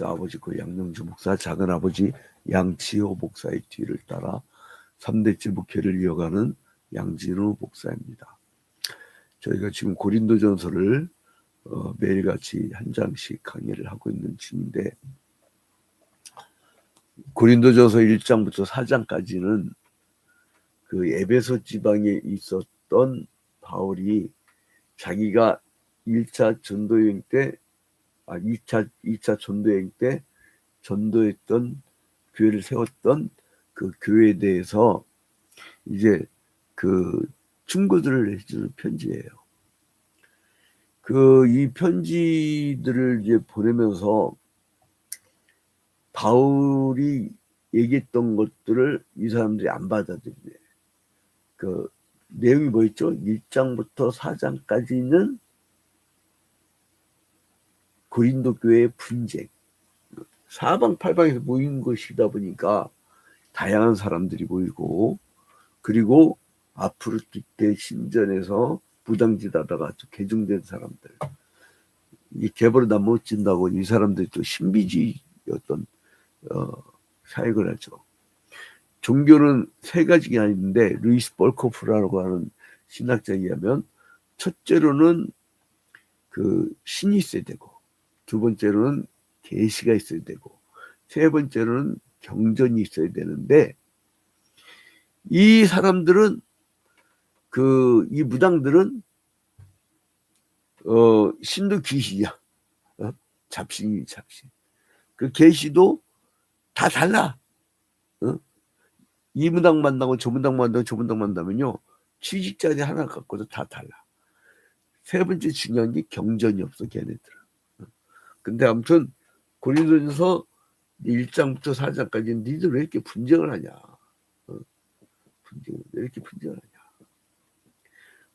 아버지 그 양영주 목사, 작은 아버지 양치호 목사의 뒤를 따라 3대째 목회를 이어가는 양진우 목사입니다. 저희가 지금 고린도전서를 매일같이 한 장씩 강의를 하고 있는 중인데, 고린도전서 1장부터 4장까지는 그 에베소 지방에 있었던 바울이 자기가 1차 전도여행 때, 2차 전도여행 때 전도했던 교회를 세웠던 그 교회에 대해서 이제 그 충고들을 해주는 편지예요. 이 편지들을 이제 보내면서 바울이 얘기했던 것들을 이 사람들이 안 받아들이네. 그 내용이 뭐였죠? 1장부터 4장까지는 고린도 교회의 분쟁, 사방팔방에서 모인 것이다 보니까 다양한 사람들이 모이고, 그리고 앞으로 때 신전에서 부당짓하다가 개종된 사람들, 이 계보를 다 못 진다고 이 사람들이 또 신비주의였던 사역을 하죠. 종교는 세 가지가 있는데, 루이스 볼코프라고 하는 신학자에 의하면 첫째로는 그 신이 있어야 되고, 두 번째로는 계시가 있어야 되고, 세 번째로는 경전이 있어야 되는데, 이 사람들은 이 무당들은 신도 귀신이야. 잡신이 잡신. 그 계시도 다 달라. 이 무당 만나고 저 무당 만나고 저 무당 만나면요, 취직자리 하나 갖고도 다 달라. 세 번째 중요한 게 경전이 없어, 걔네들은. 근데 아무튼 고린도전서 1장부터 4장까지 니들 왜 이렇게 분쟁을 하냐? 왜 이렇게 분쟁을 하냐?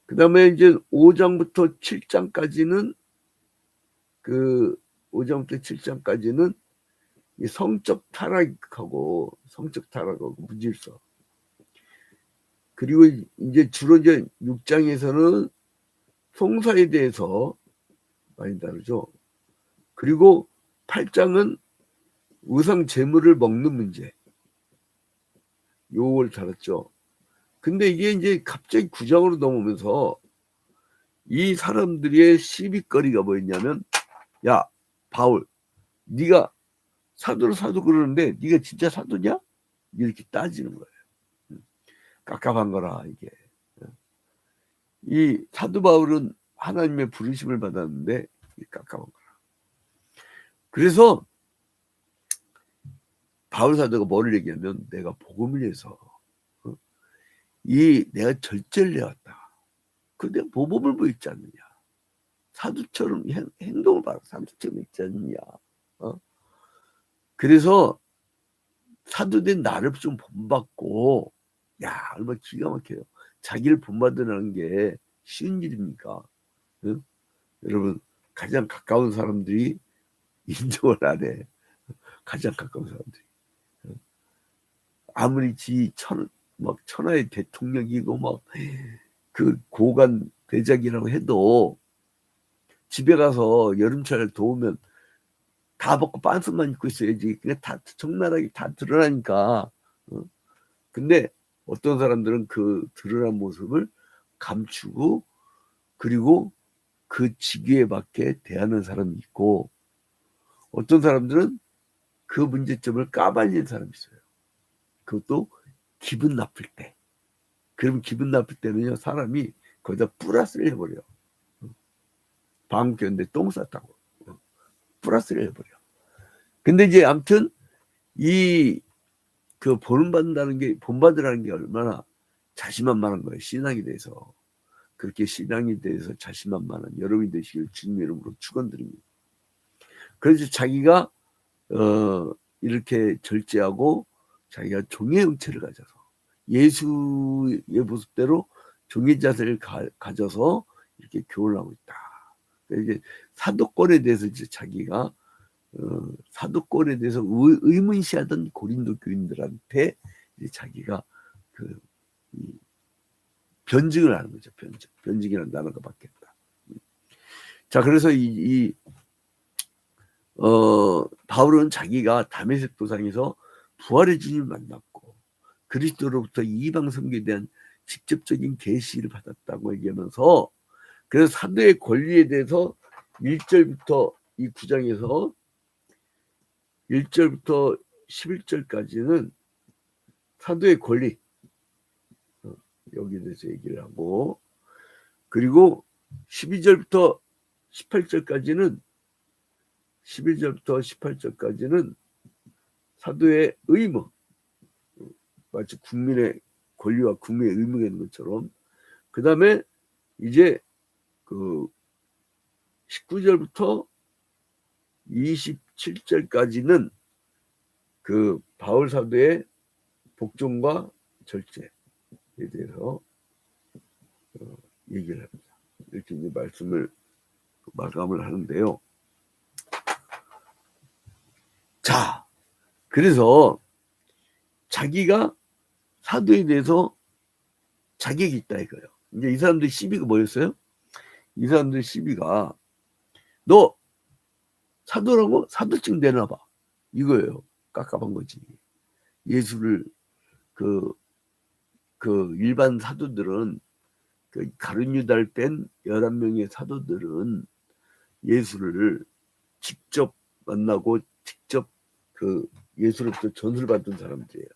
그 다음에 이제 5장부터 7장까지는 이 성적 타락하고 무질서. 그리고 이제 주로 이제 6장에서는 송사에 대해서 많이 다루죠. 그리고 8장은 우상 제물을 먹는 문제, 요걸 다뤘죠. 근데 이게 이제 갑자기 9장으로 넘어오면서 이 사람들의 시비거리가 뭐였냐면, 야 바울, 네가 사도 그러는데 네가 진짜 사도냐? 이렇게 따지는 거예요. 깝깝한 거라 이게. 이 사도 바울은 하나님의 부르심을 받았는데 깝깝한 거라. 그래서 바울 사도가 뭐를 얘기하면, 내가 복음을 위해서 내가 절제를 해왔다. 내가 모범을 보였지 않느냐. 사도처럼 행동을 봐라. 사도처럼 있지 않느냐. 그래서 사도된 나를 좀 본받고, 얼마나 기가 막혀요. 자기를 본받으라는 게 쉬운 일입니까? 여러분, 가장 가까운 사람들이 인정을 안 해. 가장 가까운 사람들이. 아무리 천하의 대통령이고 그 고관 대작이라고 해도 집에 가서 여름철 더우면 다 벗고 빤스만 입고 있어야지. 그게 다 적나라하게 다 드러나니까. 근데 어떤 사람들은 그 드러난 모습을 감추고, 그리고 그 직위에 맞게 대하는 사람이 있고, 어떤 사람들은 그 문제점을 까발리는 사람이 있어요. 그것도 기분 나쁠 때. 그럼 기분 나쁠 때는요, 사람이 거기다 플러스를 해버려요. 방금 꼈는데 똥 쌌다고 플러스를 해버려. 근데 이제 아무튼 본받으라는 게 얼마나 자신만만한 거예요. 신앙에 대해서. 그렇게 신앙에 대해서 자신만만한 여러분이 되시길 주님의 이름으로 축원드립니다. 그래서 자기가 이렇게 절제하고 자기가 종의 형체를 가져서 예수의 모습대로 종의 자세를 가져서 이렇게 교훈을 하고 있다. 이제 사도권에 대해서 이제 자기가 사도권에 대해서 의문시하던 고린도 교인들한테 이제 자기가 변증을 하는 거죠. 변증이라는 단어가 바뀌었다. 자, 그래서 바울은 자기가 다메섹 도상에서 부활의 주님을 만났고 그리스도로부터 이방 선교에 대한 직접적인 계시를 받았다고 얘기하면서, 그래서 사도의 권리에 대해서 1절부터 이 9장에서 1절부터 11절까지는 사도의 권리 여기에 대해서 얘기를 하고, 그리고 12절부터 18절까지는 11절부터 18절까지는 사도의 의무, 마치 국민의 권리와 국민의 의무가 있는 것처럼, 그 다음에 이제 그 19절부터 27절까지는 그 바울 사도의 복종과 절제에 대해서 얘기를 합니다. 이렇게 이제 말씀을 마감을 하는데요. 자, 그래서 자기가 사도에 대해서 자격이 있다 이거예요. 이제 이 사람들 시비가 뭐였어요? 이 사람들 시비가 너 사도라고? 사도증 내놔봐 이거예요. 깝깝한 거지. 예수를 그 일반 사도들은 그 가룟 유다를 뺀 11명의 사도들은 예수를 직접 만나고 직접 그 예수로부터 전수를 받은 사람들이에요.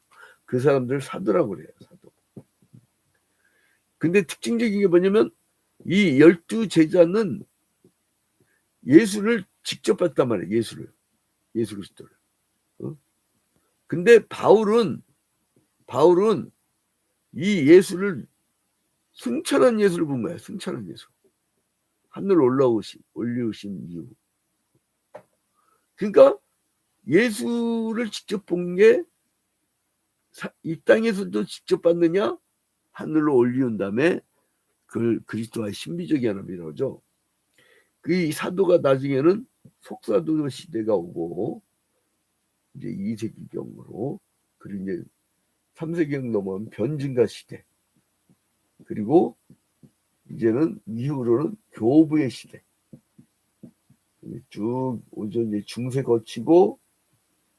그 사람들 사도라고 그래요. 사도. 근데 특징적인 게 뭐냐면 이 12제자는 예수를 직접 봤단 말이에요. 예수 그리스도를. 근데 바울은 이 예수를 승천한 예수를 본 거예요. 승천한 예수. 하늘 올리우신 이유. 그러니까 예수를 직접 본 게 이 땅에서도 직접 봤느냐? 하늘로 올리운 다음에 그걸 그리스도와의 신비적 연합이라고 하죠. 그 사도가 나중에는 속사도 시대가 오고 이제 2세기경으로, 그리고 이제 3세기경 넘어온 변증가 시대, 그리고 이제는 이후로는 교부의 시대 쭉 오죠. 이제 중세 거치고,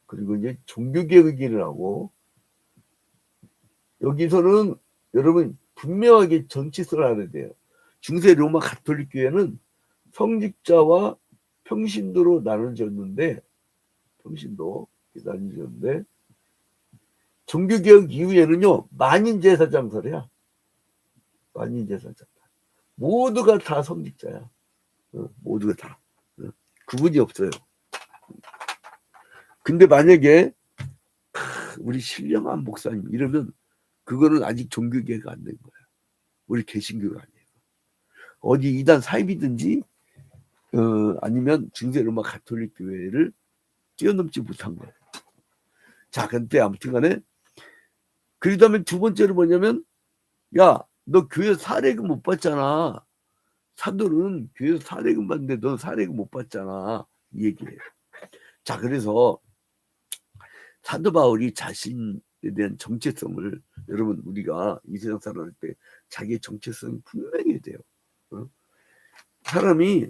그리고 이제 종교개혁을 하고, 여기서는 여러분 분명하게 정치성을 알아야 돼요. 중세 로마 가톨릭 교회는 성직자와 평신도로 나눠졌는데, 종교개혁 이후에는요 만인제사장설이야. 만인제사장 모두가 다 성직자야. 모두가 다 구분이 없어요. 근데 만약에 우리 신령한 목사님 이러면 그거는 아직 종교개혁 안 된 거야. 우리 개신교가 아니에요. 어디 이단 사입이든지 아니면 중세 로마 가톨릭 교회를 뛰어넘지 못한 거예요. 자, 근데 아무튼 간에 그 다음에 두 번째로 뭐냐면, 야, 너 교회 사례금 못 받잖아. 사도는 교회에서 사례금 받는데 너 사례금 못 받잖아. 이 얘기예요. 자, 그래서 사도 바울이 자신에 대한 정체성을, 여러분 우리가 이 세상 살아갈 때 자기의 정체성이 분명해야 돼요. 사람이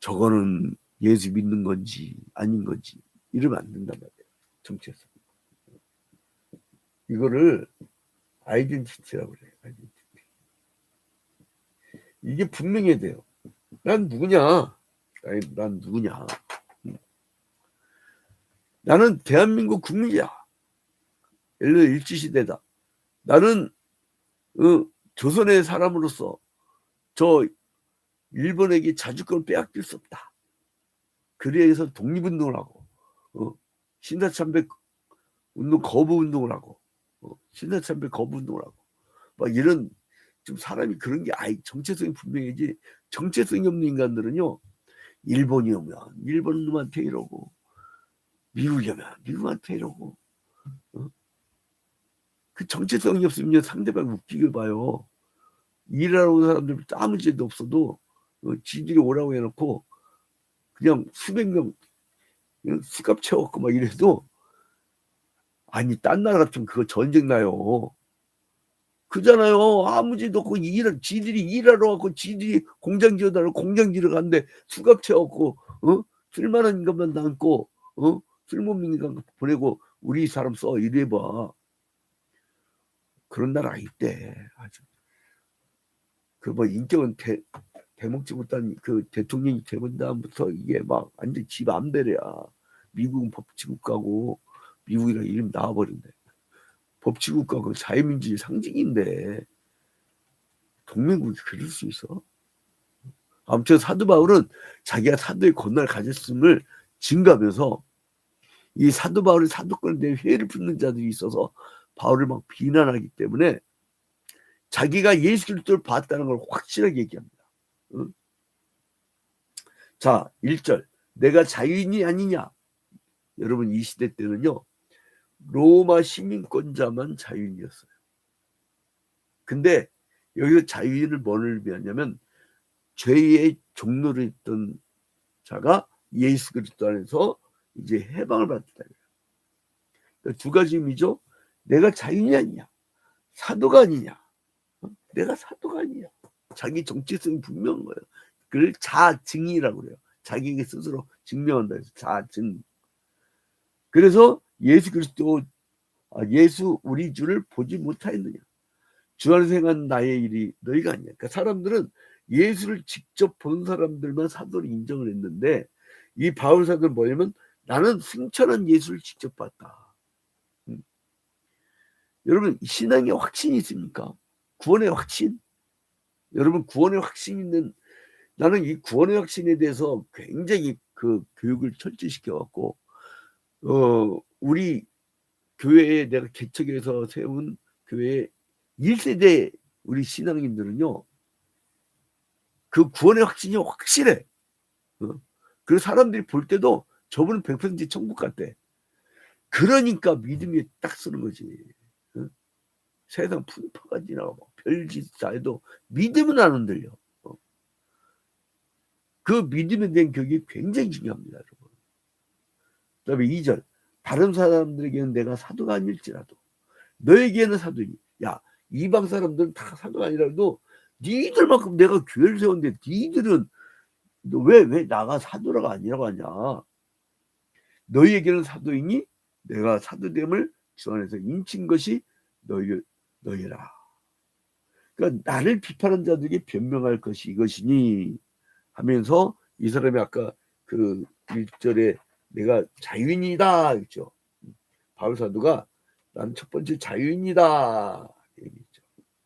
저거는 예수 믿는 건지 아닌 건지 이러면 안 된단 말이에요. 정체성. 이거를 아이덴티티라고 그래요. 아이덴티티. 이게 분명해야 돼요. 난 누구냐? 난 누구냐? 나는 대한민국 국민이야. 예를 들어 일제시대다. 나는 조선의 사람으로서 저 일본에게 자주권을 빼앗길 수 없다. 그래서 독립운동을 하고 신사참배 운동 거부 운동을 하고 신사참배 거부 운동을 하고 막 이런, 좀 사람이 그런 게 정체성이 분명해지, 정체성이 없는 인간들은요 일본이 오면 일본 놈한테 이러고 미국이 오면 미국한테 이러고 그 정체성이 없으면 상대방 웃기게 봐요. 일하러 온 사람들 아무 죄도 없어도 지들이 오라고 해놓고 그냥 수백 명 수갑 채웠고 막 이래도, 아니 딴 나라 같으면 그거 전쟁 나요. 그잖아요. 아무 죄도 없고 지들이 일하러 왔고 지들이 공장 지어달라고 공장 지러 갔는데 수갑 채웠고 쓸만한 것만 남고 쓸모없는 것 보내고 우리 사람 써 이래봐. 그런 나라 있대. 아주 그 뭐 인격은 대먹지 못한 그 대통령이 되본 다음부터 이게 막 완전 지 맘대로야. 미국은 법치국가고 미국이라는 이름 나와버린대. 법치국가고 자유민주주의 상징인데 동맹국이 그럴 수 있어? 아무튼 사도 바울은 자기가 사도의 권한을 가졌음을 증거하면서 이 사도 바울의 사도권에 대해 회의를 품는 자들이 있어서 바울을 막 비난하기 때문에 자기가 예수 그리스도를 봤다는 걸 확실하게 얘기합니다. 응? 자, 1절. 내가 자유인이 아니냐? 여러분 이 시대 때는요. 로마 시민권자만 자유인이었어요. 근데 여기서 자유인을 뭐를 의미하냐면 죄의 종로를 했던 자가 예수 그리스도 안에서 이제 해방을 받았다. 그러니까 두 가지 의미죠. 내가 자유인이 아니냐? 사도가 아니냐? 내가 사도가 아니냐? 자기 정체성이 분명한 거예요. 그걸 자증이라고 그래요. 자기에게 스스로 증명한다 해서 자증. 그래서 예수 그리스도 예수 우리 주를 보지 못하였느냐? 주 안에서 행한 나의 일이 너희가 아니냐? 그러니까 사람들은 예수를 직접 본 사람들만 사도를 인정을 했는데 이 바울 사도는 뭐냐면 나는 승천한 예수를 직접 봤다. 여러분 신앙에 확신이 있습니까? 구원의 확신? 여러분 구원의 확신 있는 나는 이 구원의 확신에 대해서 굉장히 그 교육을 철저히 시켜갖고 우리 교회에 내가 개척해서 세운 교회 1세대 우리 신앙인들은요 그 구원의 확신이 확실해. 그리고 사람들이 볼 때도 저분은 100% 천국 같대. 그러니까 믿음이 딱 서는 거지. 세상 풍파가 지나가고 별짓 다 해도 믿음은 안 흔들려. 그 믿음에 대한 교육이 굉장히 중요합니다. 여러분. 그 다음에 2절. 다른 사람들에게는 내가 사도가 아닐지라도 너에게는 사도니. 야 이방 사람들은 다 사도가 아니라도 니들만큼 내가 교회를 세웠는데 니들은 왜 나가 사도라가 아니라고 하냐. 너희에게는 사도이니 내가 사도됨을 주 안에서 인친 것이 너희라. 그러니까 나를 비판한 자들에게 변명할 것이 이것이니 하면서 이 사람이 아까 그 1절에 내가 자유인이다 했죠. 바울 사도가 나는 첫 번째 자유인이다 얘기했죠.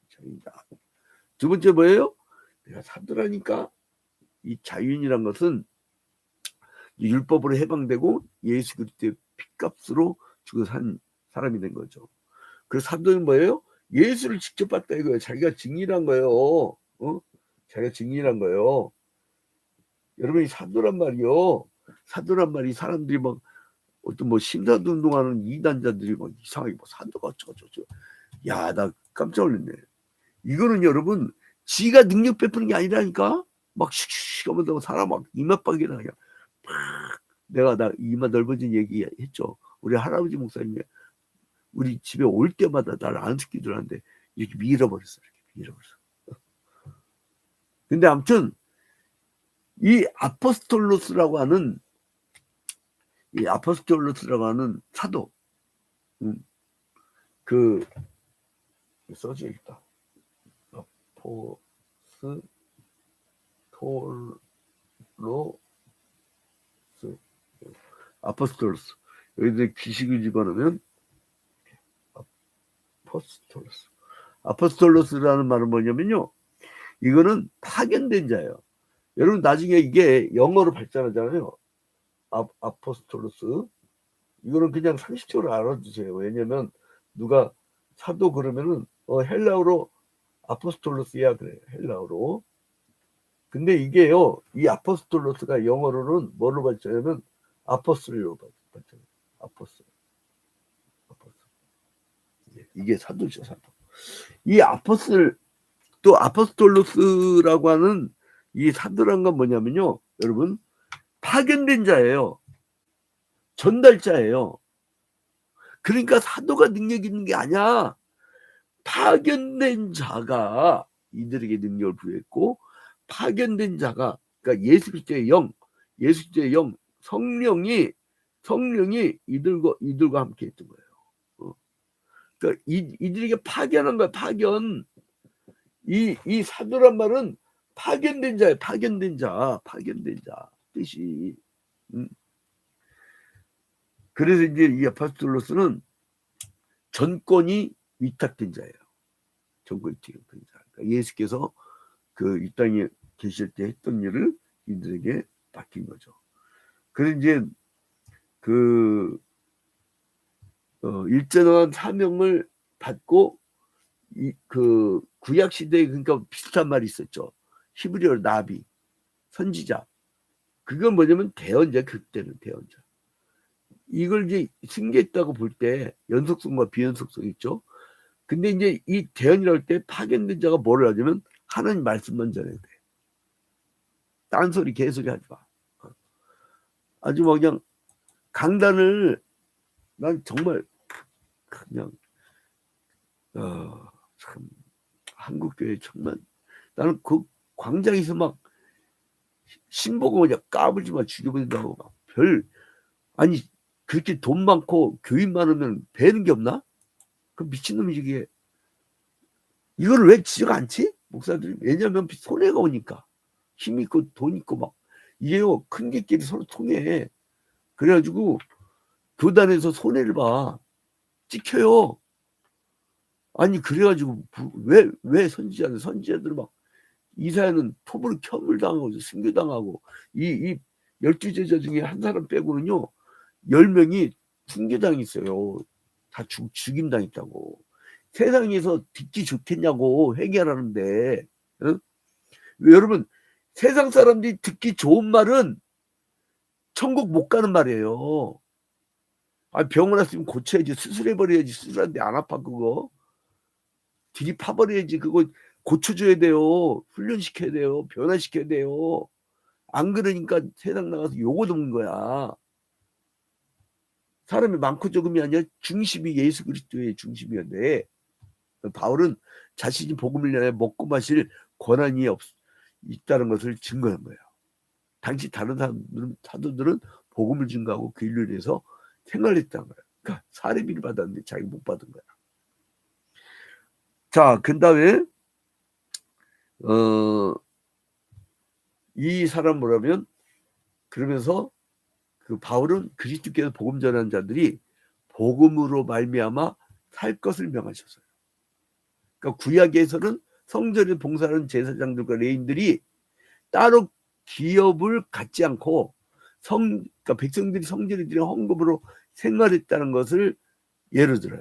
자유인이다. 두 번째 뭐예요? 내가 사도라니까. 이 자유인이란 것은 율법으로 해방되고 예수 그리스도의 핏값으로 죽어 산 사람이 된 거죠. 그래서 사도는 뭐예요? 예수를 직접 봤다 이거예요. 자기가 증인한 거예요. 자기가 증인한 거예요. 여러분이 사도란 말이요. 사도란 말이 사람들이 막 어떤 뭐 신사도 운동하는 이단자들이 막 이상하게 뭐 사도가 어쩌고저쩌고. 야, 나 깜짝 놀랐네. 이거는 여러분 지가 능력 베푸는 게 아니라니까. 막 슉슉 하면서 사람 막 이마박이나 그냥 팍. 내가 나 이마 넓어진 얘기 했죠. 우리 할아버지 목사님이 우리 집에 올 때마다 나를 안수기도 하는데 이렇게 밀어버렸어. 이렇게 밀어버렸어. 근데 아무튼 이 아포스톨로스라고 하는 사도 그 써져있다. 아포스톨로스 여기다 기식을 집어넣으면 아포스톨로스라는 말은 뭐냐면요 이거는 파견된 자예요. 여러분 나중에 이게 영어로 발전하잖아요. 아포스톨로스 이거는 그냥 상식적으로 알아주세요. 왜냐면 누가 사도 그러면은 헬라어로 아포스톨로스야 그래 헬라어로. 근데 이게요 이 아포스톨로스가 영어로는 뭘로 발전하면 아포스로 발전. 아포스. 이게 사도죠 사도. 이 또 아포스톨로스라고 하는 이 사도란 건 뭐냐면요 여러분 파견된 자예요. 전달자예요. 그러니까 사도가 능력 있는 게 아니야. 파견된 자가 이들에게 능력을 부여했고 파견된 자가 그러니까 예수 그리스도의 영 성령이 이들과 함께 했던 거예요. 그러니까 이들에게 파견한 거야, 파견. 이 사도란 말은 파견된 자예요. 파견된 자 뜻이. 그래서 이제 이 아포스톨로스는 전권이 위탁된 자예요. 전권이 위탁된 자. 그러니까 예수께서 그 이 땅에 계실 때 했던 일을 이들에게 맡긴 거죠. 그래서 이제 그 일정한 사명을 받고 그 구약 시대에 그러니까 비슷한 말이 있었죠. 히브리어로 나비, 선지자. 그건 뭐냐면 대언자, 그때는 대언자. 이걸 이제 승계했다고 볼 때 연속성과 비연속성 있죠. 근데 이제 이 대언이라고 할 때 파견된 자가 뭐를 하냐면 하나님 말씀만 전해야 돼. 딴소리 개소리 하지 마. 아주 뭐 그냥 강단을 난 정말 그냥 참 한국교회 정말 나는 그 광장에서 막 신보고 그냥 까불지 마 죽여버린다고 막 아니 그렇게 돈 많고 교인 많으면 배는 게 없나? 그 미친놈이지 그게. 이걸 왜 지적 않지? 목사들이. 왜냐면 손해가 오니까. 힘 있고 돈 있고 막 이게요 큰 개끼리 서로 통해. 그래가지고 교단에서 손해를 봐. 찍혀요. 아니 그래가지고 왜 선지자들 막 이사야는 톱으로 켜물당하고 순교당하고 이 12제자 중에 한 사람 빼고는요 10명이 순교당했어요. 다 죽임당했다고. 세상에서 듣기 좋겠냐고 회개하라는데. 응? 여러분 세상 사람들이 듣기 좋은 말은 천국 못 가는 말이에요. 병원 왔으면 고쳐야지. 수술해버려야지. 수술하는데 안 아파 그거. 들이파버려야지. 그거 고쳐줘야 돼요. 훈련시켜야 돼요. 변화시켜야 돼요. 안 그러니까 세상 나가서 요거 듣는 거야. 사람이 많고 적음이 아니라 중심이 예수 그리스도의 중심이었는데 바울은 자신이 복음을 위하여 먹고 마실 권한이 있다는 것을 증거한 거예요. 당시 다른 사도들은 복음을 증거하고 그 일을 위해서 생활했다는 거예요. 그러니까 사례비를 받았는데 자기 못 받은 거야. 자, 그 다음에 이 사람 뭐라면 그러면서 그 바울은 그리스도께서 복음 전하는 자들이 복음으로 말미암아 살 것을 명하셨어요. 그러니까 구약에서는 성전에 봉사하는 제사장들과 레인들이 따로 기업을 갖지 않고 그러니까 백성들이 성전에 드린 헌금으로 생활했다는 것을 예를 들어요.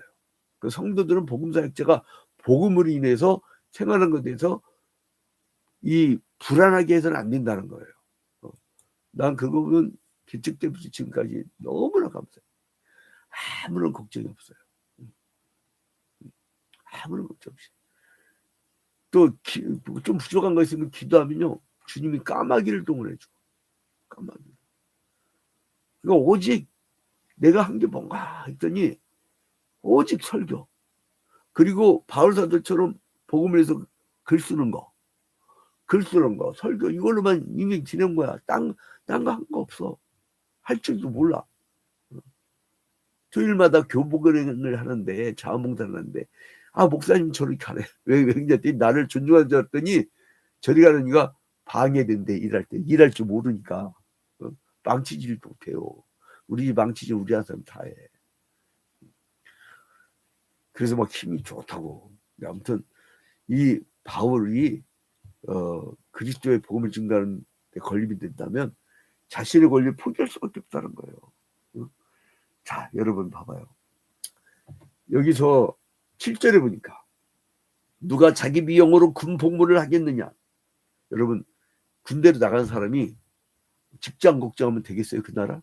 그 성도들은 복음 사역자가 복음으로 인해서 생활한 것에 대해서 이 불안하게 해서는 안 된다는 거예요. 난 그거 보면 개척 때부터 지금까지 너무나 감사해요. 아무런 걱정이 없어요. 아무런 걱정 없이. 또 좀 부족한 거 있으면 기도하면요 주님이 까마귀를 동원해주고. 까마귀. 그러니까 오직 내가 한 게 뭔가 했더니 오직 설교. 그리고 바울 사도처럼 복음을 해서 글 쓰는 거, 설교 이걸로만 인생 지낸 거야. 딴 거 한 거 없어. 할 줄도 몰라. 토요일마다 교복을 하는데 자원봉사를 하는데 목사님 저렇게 하네. 왜 그랬더니 나를 존중하는 줄 알았더니 저리 가는 이가 방해된대. 일할 줄 모르니까. 망치지를 못해요. 우리 망치지 우리 한 사람 다 해. 그래서 막 힘이 좋다고. 아무튼 이 바울이 그리스도의 복음을 증가하는 데 걸림이 된다면 자신의 권리를 포기할 수밖에 없다는 거예요. 자, 여러분 봐봐요. 여기서 7절에 보니까 누가 자기 비용으로 군 복무를 하겠느냐. 여러분 군대로 나간 사람이 직장 걱정하면 되겠어요 그 나라?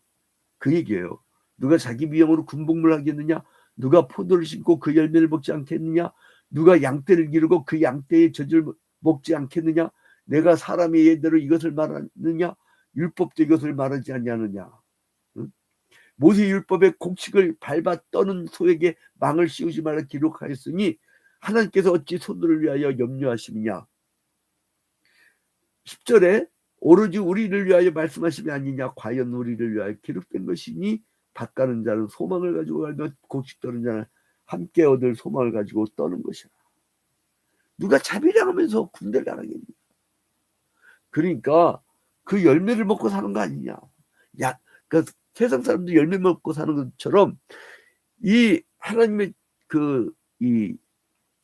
그 얘기예요. 누가 자기 비용으로 군 복무를 하겠느냐. 누가 포도를 심고 그 열매를 먹지 않겠느냐. 누가 양떼를 기르고 그 양떼의 젖을 먹지 않겠느냐. 내가 사람의 예대로 이것을 말하느냐. 율법도 이것을 말하지 않냐느냐. 응? 모세 율법의 곡식을 밟아 떠는 소에게 망을 씌우지 말라 기록하였으니 하나님께서 어찌 소들을 위하여 염려하시느냐. 10절에 오로지 우리를 위하여 말씀하심이 아니냐. 과연 우리를 위하여 기록된 것이니 밭 가는 자는 소망을 가지고 가며 곡식 떠는 자는 함께 얻을 소망을 가지고 떠는 것이라. 누가 자비량하면서 군대를 나가겠냐. 그러니까 그 열매를 먹고 사는 거 아니냐. 야, 그러니까 세상 사람들이 열매 먹고 사는 것처럼 이 하나님의 이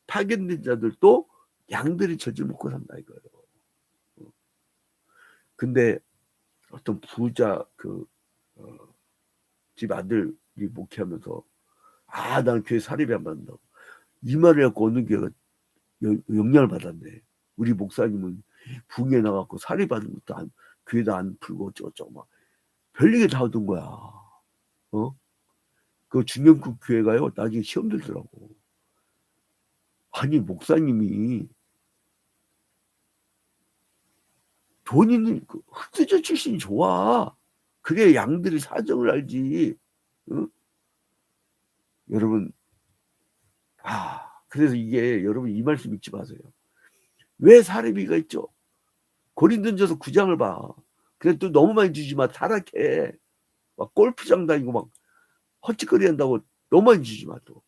파견된 자들도 양들이 젖을 먹고 산다 이거예요. 근데 어떤 부자 집 아들이 목회하면서 나는 교회 사립이 안 받는다고 이 말을 갖고 어느 교회가 영향을 받았네. 우리 목사님은 붕에 나가고 사립 받은 것도 교회도 안 풀고 어쩌고저쩌고 막 별얘기 다 하던 거야. 그 중형급 교회가요 나중에 시험 들더라고. 아니 목사님이 돈 있는 흑수저 출신이 좋아. 그래 양들이 사정을 알지. 여러분 그래서 이게 여러분 이 말씀 잊지 마세요. 왜 사례비가 있죠? 고린도전서 9장을 봐. 그래 또 너무 많이 주지 마. 타락해. 막 골프장 다니고 막 헛짓거리 한다고 너무 많이 주지 마. 또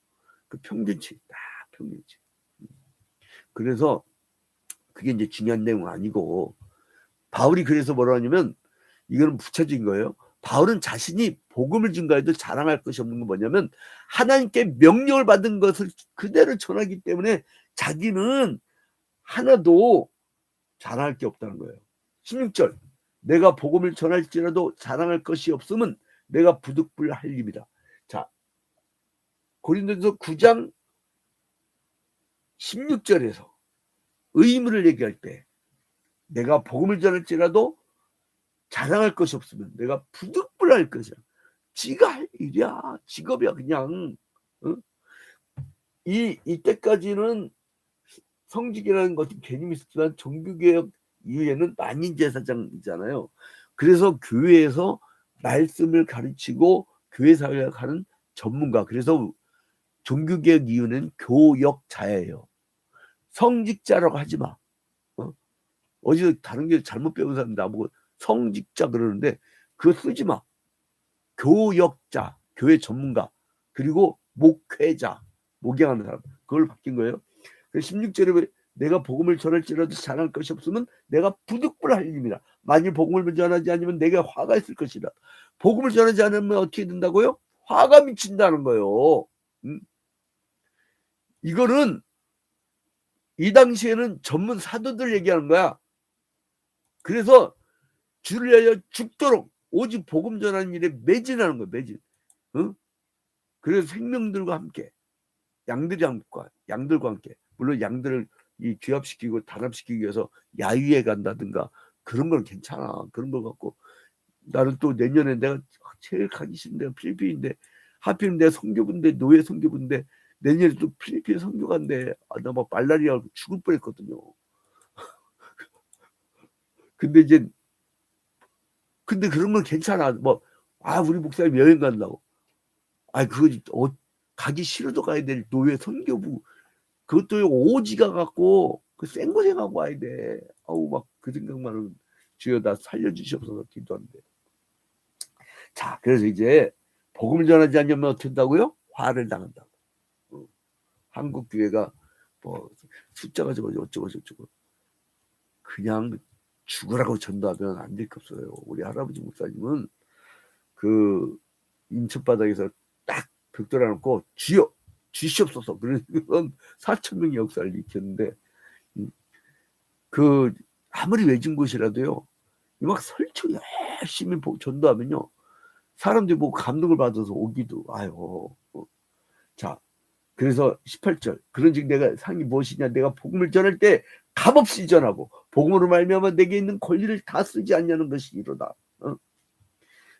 그 평균치 딱 평균치. 그래서 그게 이제 중요한 내용은 아니고 바울이 그래서 뭐라 하냐면 이거는 부차적인 거예요. 바울은 자신이 복음을 증거해도 자랑할 것이 없는 건 뭐냐면 하나님께 명령을 받은 것을 그대로 전하기 때문에 자기는 하나도 자랑할 게 없다는 거예요. 16절 내가 복음을 전할지라도 자랑할 것이 없으면 내가 부득불할 일입니다. 자, 고린도전서 9장 16절에서 의무를 얘기할 때 내가 복음을 전할지라도 자랑할 것이 없으면 내가 부득불할 것이야. 지가 할 일이야. 직업이야 그냥. 이때까지는 성직이라는 것이 개념이 있었지만 종교개혁 이후에는 만인제사장이잖아요. 그래서 교회에서 말씀을 가르치고 교회사회에 가는 전문가. 그래서 종교개혁 이후는 교역자예요. 성직자라고 하지 마. 어디서 다른 게 잘못 배운 사람 나보고 성직자 그러는데 그거 쓰지 마. 교역자, 교회 전문가, 그리고 목회자, 목양하는 사람. 그걸 바뀐 거예요. 16절에 내가 복음을 전할지라도 자랑할 것이 없으면 내가 부득불할 일입니다. 만일 복음을 전하지 않으면 내게 화가 있을 것이라. 복음을 전하지 않으면 어떻게 된다고요? 화가 미친다는 거예요. 이거는 이 당시에는 전문 사도들 얘기하는 거야. 그래서 주를 위하여 죽도록 오직 복음 전하는 일에 매진하는 거예요. 매진. 그래서 생명들과 함께 양들과 함께 물론 양들을 귀합시키고 단합시키기 위해서 야유회 간다든가 그런 건 괜찮아. 그런 걸 갖고 나는 또 내년에 내가 제일 가기 싫은 데가 필리핀인데 하필 내 선교부인데 노예 선교부인데 내년에 또 필리핀 선교 간대. 나 막 말라리아 죽을 뻔했거든요. 근데 그런 건 괜찮아. 우리 목사님 여행 간다고. 그거 가기 싫어도 가야 될 노예 선교부. 그것도 오지가 갖고 그 생고생하고 와야 돼. 막 그 생각만은 주여 나 살려주시옵소서 기도하는데. 자, 그래서 이제 복음을 전하지 않으면 어떻게 된다고요? 화를 당한다고. 한국 교회가 숫자가 어쩌고 그냥 죽으라고 전도하면 안 될 게 없어요. 우리 할아버지 목사님은 그 인천 바닥에서 딱 벽돌 안고 주여 주시옵소서 그런 4,000명의 역사를 일으켰는데 아무리 외진 곳이라도요 막 설치 열심히 전도하면요 사람들이 감동을 받아서 오기도 자 그래서 18절 그런즉 내가 상이 무엇이냐 내가 복음을 전할 때 값없이 전하고 복음으로 말미암아 내게 있는 권리를 다 쓰지 않냐는 것이 이로다.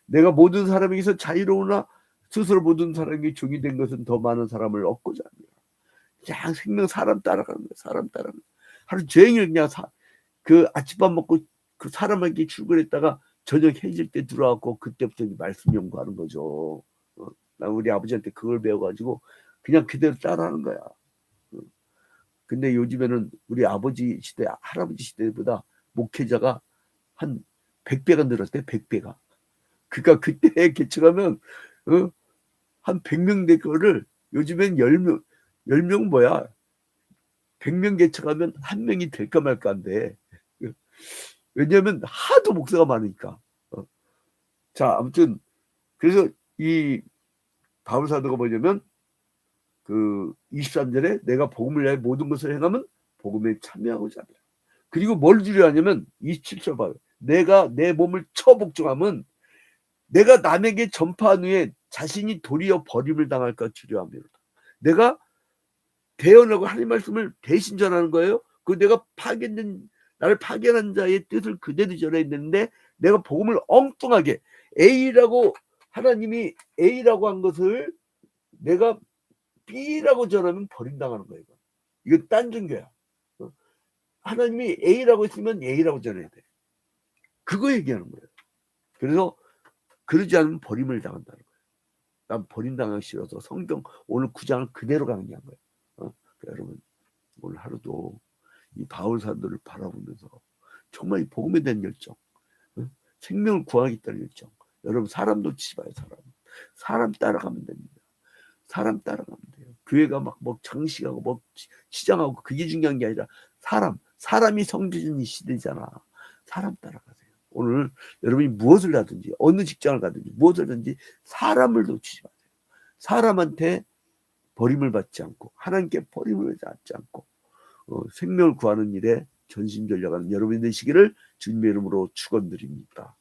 내가 모든 사람에게서 자유로우나 스스로 모든 사람에게 종이 된 것은 더 많은 사람을 얻고자 합니다. 그냥 생명 사람 따라가는 거야. 사람 따라가는 거야. 하루 종일 그냥 아침밥 먹고 그 사람에게 출근했다가 저녁 해질 때 들어와갖고 그때부터 말씀 연구하는 거죠. 나 우리 아버지한테 그걸 배워가지고 그냥 그대로 따라하는 거야. 근데 요즘에는 우리 아버지 시대, 할아버지 시대보다 목회자가 한 100배가 늘었대. 100배가. 그러니까 그때 개척하면 한 100명 될 거를 요즘엔 10명 뭐야. 100명 개척하면 한 명이 될까 말까 한데. 왜냐하면 하도 목사가 많으니까. 자, 아무튼 그래서 이 바울 사도가 뭐냐면 그 23절에 내가 복음을 위하여 모든 것을 행하면 복음에 참여하고자 합니다. 그리고 뭘 주려하냐면 27절 봐요. 내가 내 몸을 처복종하면 내가 남에게 전파한 후에 자신이 도리어 버림을 당할까 두려워합니다. 내가 대언하고 하나님 말씀을 대신 전하는 거예요. 그 내가 나를 파견한 자의 뜻을 그대로 전해냈는데 내가 복음을 엉뚱하게 A라고 하나님이 A라고 한 것을 내가 B라고 전하면 버림당하는 거예요. 이거 딴 종교야. 하나님이 A라고 했으면 A라고 전해야 돼. 그거 얘기하는 거예요. 그래서 그러지 않으면 버림을 당한다는 거예요. 난 버림당하기 싫어서 성경 오늘 9장을 그대로 강의한 거예요. 여러분 오늘 하루도 이 바울 사도를 바라보면서 정말 이 복음에 대한 열정, 생명을 구하겠다는 열정. 여러분 사람도 치지 마요. 사람 따라가면 됩니다. 사람 따라가면 돼요. 교회가 막 장식하고 시장하고 그게 중요한 게 아니라 사람이 성지는 이 시대잖아. 사람 따라가세요. 오늘 여러분이 무엇을 하든지 어느 직장을 가든지 무엇을 하든지 사람을 놓치지 마세요. 사람한테 버림을 받지 않고 하나님께 버림을 받지 않고 생명을 구하는 일에 전심전력하는 여러분이 되시기를 주님의 이름으로 축원드립니다.